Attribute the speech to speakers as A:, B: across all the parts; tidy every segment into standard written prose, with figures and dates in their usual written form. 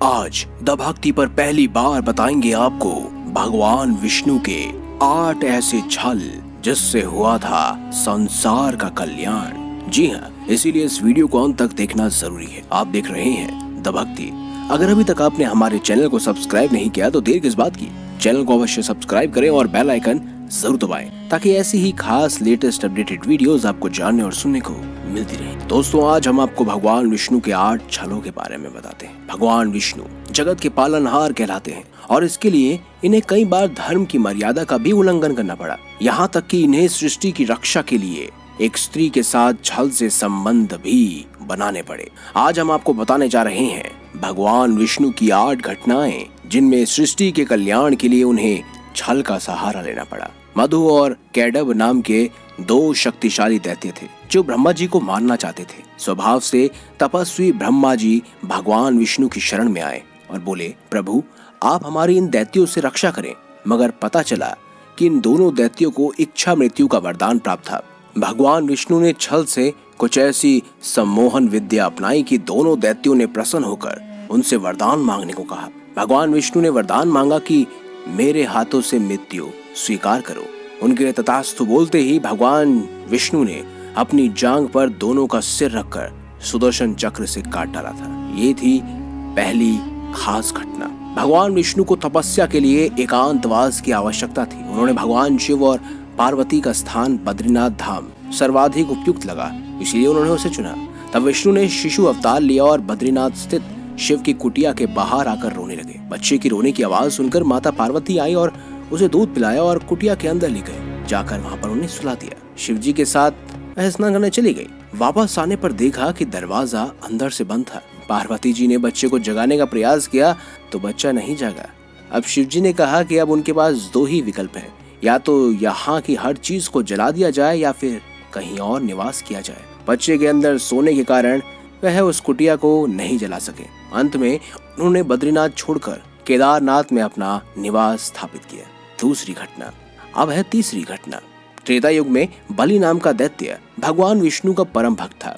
A: आज द भक्ति पर पहली बार बताएंगे आपको भगवान विष्णु के 8 ऐसे छल जिससे हुआ था संसार का कल्याण। जी हाँ, इसीलिए इस वीडियो को अंत तक देखना जरूरी है। आप देख रहे हैं द भक्ति। अगर अभी तक आपने हमारे चैनल को सब्सक्राइब नहीं किया तो देर किस बात की, चैनल को अवश्य सब्सक्राइब करें और बेल आइकन जरूर दबाएं ताकि ऐसी ही खास लेटेस्ट अपडेटेड वीडियोस आपको जानने और सुनने को मिलती रहे। दोस्तों, आज हम आपको भगवान विष्णु के 8 छलों के बारे में बताते हैं। भगवान विष्णु जगत के पालनहार कहलाते हैं और इसके लिए इन्हें कई बार धर्म की मर्यादा का भी उल्लंघन करना पड़ा। यहाँ तक कि इन्हें सृष्टि की रक्षा के लिए एक स्त्री के साथ छल से संबंध भी बनाने पड़े। आज हम आपको बताने जा रहे हैं भगवान विष्णु की 8 घटनाएं जिनमें सृष्टि के कल्याण के लिए उन्हें छल का सहारा लेना पड़ा। मधु और कैडव नाम के 2 शक्तिशाली दैत्य थे जो ब्रह्मा जी को मारना चाहते थे। स्वभाव से तपस्वी ब्रह्मा जी भगवान विष्णु की शरण में आए और बोले, प्रभु आप हमारी इन दैत्यों से रक्षा करें। मगर पता चला कि इन दोनों दैत्यों को इच्छा मृत्यु का वरदान प्राप्त था। भगवान विष्णु ने छल से कुछ ऐसी सम्मोहन विद्या अपनाई कि दोनों दैत्यों ने प्रसन्न होकर उनसे वरदान मांगने को कहा। भगवान विष्णु ने वरदान मांगा कि मेरे हाथों से मृत्यु स्वीकार करो। उनके तथास्तु बोलते ही भगवान विष्णु ने अपनी जांघ पर दोनों का सिर रखकर सुदर्शन चक्र से काट डाला था। ये थी पहली खास घटना। भगवान विष्णु को तपस्या के लिए एकांतवास की आवश्यकता थी। उन्होंने भगवान शिव और पार्वती का स्थान बद्रीनाथ धाम सर्वाधिक उपयुक्त लगा, इसलिए उन्होंने उसे चुना। तब विष्णु ने शिशु अवतार लिया और बद्रीनाथ स्थित शिव की कुटिया के बाहर आकर रोने लगे। बच्चे की रोने की आवाज सुनकर माता पार्वती आई और उसे दूध पिलाया और कुटिया के अंदर ले गए। जाकर वहां पर उन्हें सुला दिया। शिव जी के साथ स्नान करने चली गई। वापस आने पर देखा कि दरवाजा अंदर से बंद था। पार्वती जी ने बच्चे को जगाने का प्रयास किया तो बच्चा नहीं जागा। अब शिव जी ने कहा कि अब उनके पास 2 ही विकल्प हैं, या तो यहाँ की हर चीज को जला दिया जाए या फिर कहीं और निवास किया जाए। बच्चे के अंदर सोने के कारण वह उस कुटिया को नहीं जला सके। अंत में उन्होंने बद्रीनाथ छोड़कर केदारनाथ में अपना निवास स्थापित किया। दूसरी घटना। अब है तीसरी घटना। त्रेता युग में बलि नाम का दैत्य भगवान विष्णु का परम भक्त था।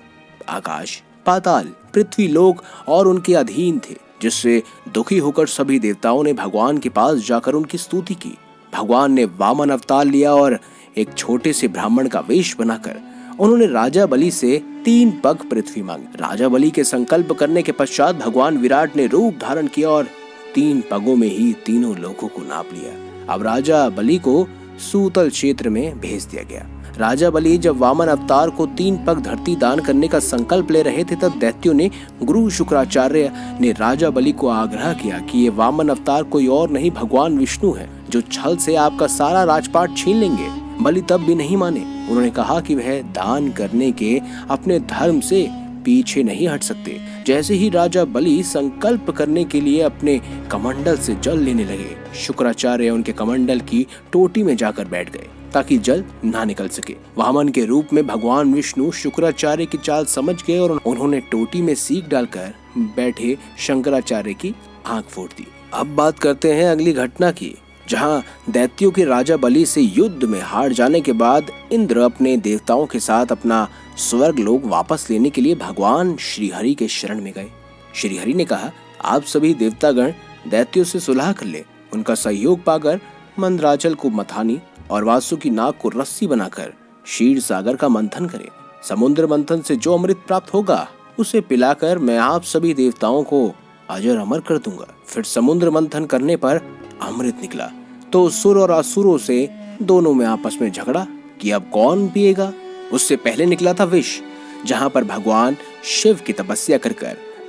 A: आकाश, पाताल, पृथ्वी, लोक और उनके अधीन थे, जिससे दुखी होकर सभी देवताओं ने भगवान के पास जाकर उनकी स्तुति की। भगवान ने वामन अवतार लिया और एक छोटे से ब्राह्मण का वेश बनाकर उन्होंने राजा बलि से 3 पग पृथ्वी मांगी। राजा बलि के संकल्प करने के पश्चात भगवान विराट ने रूप धारण किया और 3 पगों में ही तीनों लोगों को नाप लिया। अब राजा बलि को सूतल क्षेत्र में भेज दिया गया। राजा बलि जब वामन अवतार को 3 पग धरती दान करने का संकल्प ले रहे थे, तब दैत्यों ने गुरु शुक्राचार्य ने राजा बलि को आग्रह किया कि ये वामन अवतार कोई और नहीं भगवान विष्णु है, जो छल से आपका सारा राजपाट छीन लेंगे। बलि तब भी नहीं माने। उन्होंने कहा कि वह दान करने के अपने धर्म से पीछे नहीं हट सकते। जैसे ही राजा बलि संकल्प करने के लिए अपने कमंडल से जल लेने लगे, शुक्राचार्य उनके कमंडल की टोटी में जाकर बैठ गए ताकि जल ना निकल सके। वामन के रूप में भगवान विष्णु शुक्राचार्य की चाल समझ गए और उन्होंने टोटी में सीख डालकर बैठे शंकराचार्य की आंख फोड़ दी। अब बात करते हैं अगली घटना की, जहां दैत्यों के राजा बलि से युद्ध में हार जाने के बाद इंद्र अपने देवताओं के साथ अपना स्वर्ग लोक वापस लेने के लिए भगवान श्रीहरि के शरण में गए। श्रीहरि ने कहा, आप सभी देवतागण दैत्यों से सुलह कर ले। उनका सहयोग पाकर मंदराचल को मथानी और वासु की नाक को रस्सी बनाकर क्षीर सागर का मंथन करें। समुद्र मंथन से जो अमृत प्राप्त होगा उसे पिलाकर मैं आप सभी देवताओं को अजर अमर कर दूंगा। फिर समुद्र मंथन करने पर अमृत निकला तो सुर और असुरों से दोनों में आपस में झगड़ा कि अब कौन पिएगा। उससे पहले निकला था विष, जहां पर भगवान शिव की तपस्या कर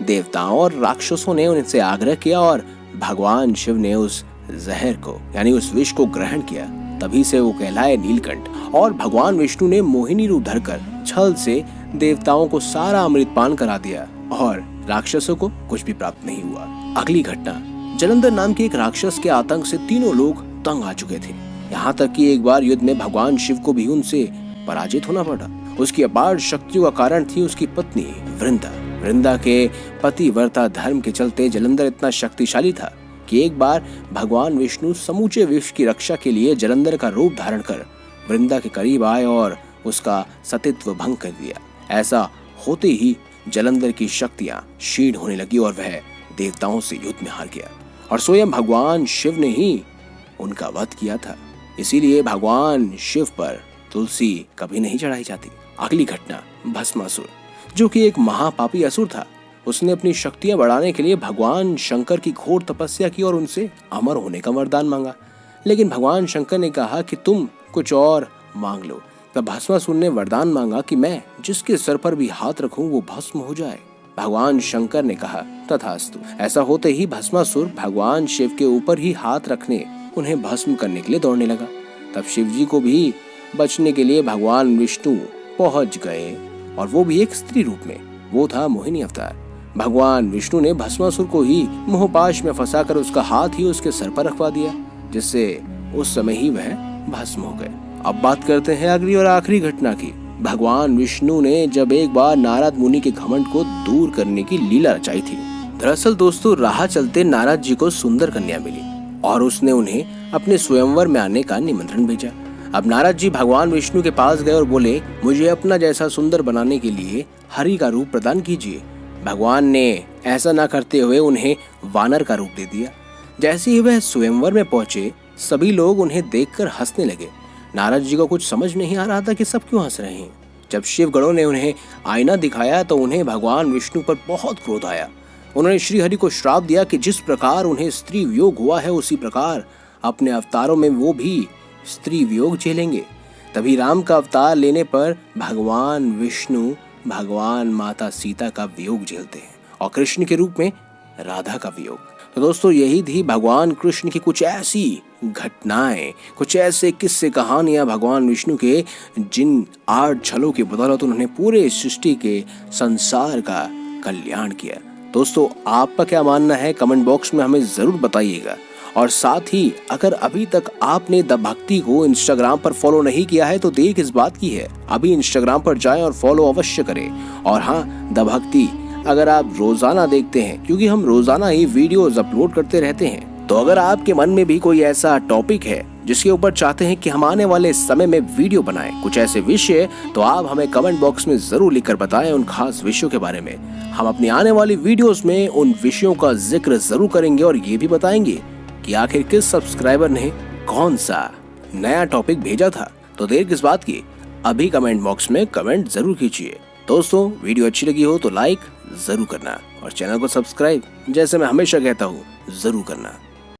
A: देवताओं और राक्षसों ने उनसे आग्रह किया और भगवान शिव ने उस जहर को यानी उस विष को ग्रहण किया। तभी से वो कहलाए नीलकंठ। और भगवान विष्णु ने मोहिनी रूप धरकर छल से देवताओं को सारा अमृत पान करा दिया और राक्षसों को कुछ भी प्राप्त नहीं हुआ। अगली घटना। जलंधर नाम के एक राक्षस के आतंक से तीनों लोग तंग आ चुके थे। यहाँ तक कि एक बार युद्ध में भगवान शिव को भी उनसे पराजित होना पड़ा। उसकी अपार शक्तियों का कारण थी उसकी पत्नी वृंदा। वृंदा के पतिव्रता धर्म के चलते जलंधर इतना शक्तिशाली था कि एक बार भगवान विष्णु समूचे विश्व की रक्षा के लिए जलंधर का रूप धारण कर वृंदा के करीब आए और उसका सतीत्व भंग कर दिया। ऐसा होते ही जलंधर की शक्तियां क्षीण होने लगी और वह देवताओं से युद्ध में हार गया और स्वयं भगवान शिव ने ही उनका वध किया था। इसीलिए भगवान शिव पर तुलसी कभी नहीं चढ़ाई जाती। अगली घटना, भस्मासुर, जो कि एक महापापी असुर था। उसने अपनी शक्तियां बढ़ाने के लिए भगवान शंकर की घोर तपस्या की और उनसे अमर होने का वरदान मांगा। लेकिन भगवान शंकर ने कहा कि तुम कुछ और मांग लो। तब भस्मासुर ने वरदान मांगा कि मैं जिसके सर पर भी हाथ रखूं वो भस्म हो जाए। भगवान शंकर ने कहा तथास्तु। ऐसा होते ही भस्मासुर भगवान शिव के ऊपर ही हाथ रखने उन्हें भस्म करने के लिए दौड़ने लगा। तब शिव जी को भी बचने के लिए भगवान विष्णु पहुंच गए और वो भी एक स्त्री रूप में। वो था मोहिनी अवतार। भगवान विष्णु ने भस्मासुर को ही मोहपाश में फंसाकर उसका हाथ ही उसके सर पर रखवा दिया, जिससे उस समय ही वह भस्म हो गए। अब बात करते हैं अगली और आखिरी घटना की। भगवान विष्णु ने जब एक बार नारद मुनि के घमंड को दूर करने की लीला रचाई थी। दरअसल दोस्तों, राह चलते नारद जी को सुंदर कन्या मिली और उसने उन्हें अपने स्वयंवर में आने का निमंत्रण भेजा। अब नारद जी भगवान विष्णु के पास गए और बोले, मुझे अपना जैसा सुंदर बनाने के लिए हरि का रूप प्रदान कीजिए। भगवान ने ऐसा न करते हुए उन्हें वानर का रूप दे दिया। जैसे ही वह स्वयंवर में पहुंचे, सभी लोग उन्हें देखकर हंसने लगे। नारद जी को कुछ समझ नहीं आ रहा था कि सब क्यों हंस रहे हैं। जब शिवगणों ने उन्हें आईना दिखाया तो उन्हें भगवान विष्णु पर बहुत क्रोध आया। उन्होंने श्री हरि को श्राप दिया कि जिस प्रकार उन्हें स्त्री वियोग हुआ है उसी प्रकार अपने अवतारों में वो भी स्त्री वियोग झेलेंगे। तभी राम का अवतार लेने पर भगवान विष्णु भगवान माता सीता का वियोग झेलते हैं और कृष्ण के रूप में राधा का वियोग। तो दोस्तों, यही थी भगवान कृष्ण की कुछ ऐसी घटनाएं, कुछ ऐसे किस्से कहानियां भगवान विष्णु के, जिन 8 छलों की बदौलत उन्होंने पूरे सृष्टि के संसार का कल्याण किया। दोस्तों, आपका क्या मानना है कमेंट बॉक्स में हमें जरूर बताइएगा। और साथ ही अगर अभी तक आपने द भक्ति को इंस्टाग्राम पर फॉलो नहीं किया है तो देर किस बात की है, अभी इंस्टाग्राम पर जाएं और फॉलो अवश्य करें। और हाँ, द भक्ति अगर आप रोजाना देखते हैं, क्योंकि हम रोजाना ही वीडियोस अपलोड करते रहते हैं, तो अगर आपके मन में भी कोई ऐसा टॉपिक है जिसके ऊपर चाहते हैं कि हम आने वाले समय में वीडियो बनाएं, कुछ ऐसे विषय, तो आप हमें कमेंट बॉक्स में जरूर लिखकर बताएं उन खास विषयों के बारे में। हम अपनी आने वाली वीडियोस में उन विषयों का जिक्र जरूर करेंगे और ये भी बताएंगे कि आखिर किस सब्सक्राइबर ने कौन सा नया टॉपिक भेजा था। तो देर किस बात की, अभी कमेंट बॉक्स में कमेंट जरूर कीजिए। दोस्तों, वीडियो अच्छी लगी हो तो लाइक जरूर करना और चैनल को सब्सक्राइब, जैसे मैं हमेशा कहता हूँ, जरूर करना।